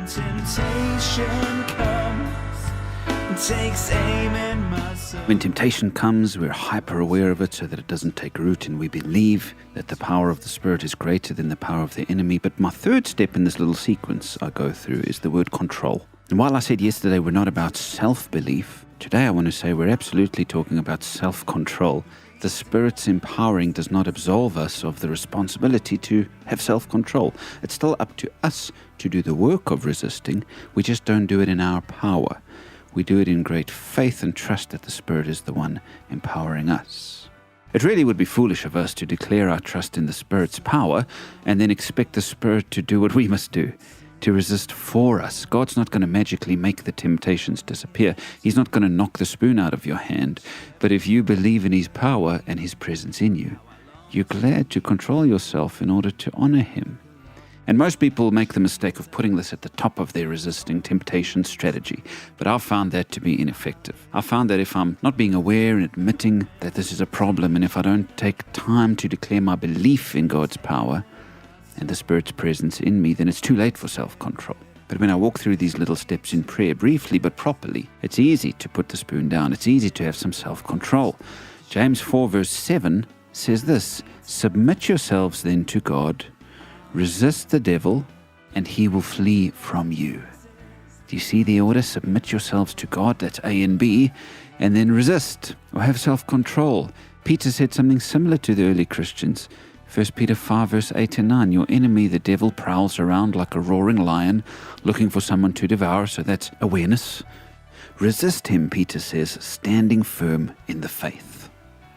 temptation comes, takes aim in my soul. When temptation comes, we're hyper aware of it so that it doesn't take root, and we believe that the power of the Spirit is greater than the power of the enemy. But my third step in this little sequence I go through is the word control. And while I said yesterday we're not about self-belief, today I want to say we're absolutely talking about self-control. The Spirit's empowering does not absolve us of the responsibility to have self-control. It's still up to us to do the work of resisting. We just don't do it in our power. We do it in great faith and trust that the Spirit is the one empowering us. It really would be foolish of us to declare our trust in the Spirit's power and then expect the Spirit to do what we must do, to resist for us. God's not going to magically make the temptations disappear. He's not going to knock the spoon out of your hand. But if you believe in His power and His presence in you, you're glad to control yourself in order to honor Him. And most people make the mistake of putting this at the top of their resisting temptation strategy. But I've found that to be ineffective. I found that if I'm not being aware and admitting that this is a problem, and if I don't take time to declare my belief in God's power and the Spirit's presence in me, then it's too late for self-control. But when I walk through these little steps in prayer, briefly but properly, it's easy to put the spoon down. It's easy to have some self-control. James 4 verse 7 says this: "Submit yourselves then to God, resist the devil, and he will flee from you." Do you see the order? Submit yourselves to God, that's A and B, and then resist, or have self-control. Peter said something similar to the early Christians. 1 Peter 5 verse 8 and 9, "Your enemy, the devil, prowls around like a roaring lion, looking for someone to devour," so that's awareness. Resist him, Peter says, standing firm in the faith.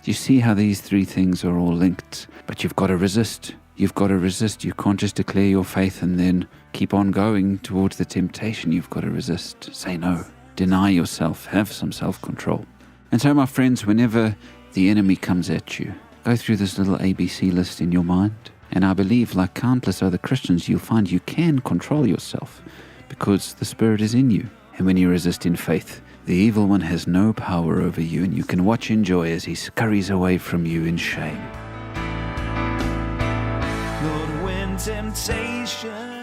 Do you see how these three things are all linked? But you've got to resist. You've got to resist. You can't just declare your faith and then keep on going towards the temptation. You've got to resist. Say no. Deny yourself. Have some self-control. And so, my friends, whenever the enemy comes at you, go through this little ABC list in your mind. And I believe, like countless other Christians, you'll find you can control yourself because the Spirit is in you. And when you resist in faith, the evil one has no power over you, and you can watch in joy as he scurries away from you in shame. Lord, when temptation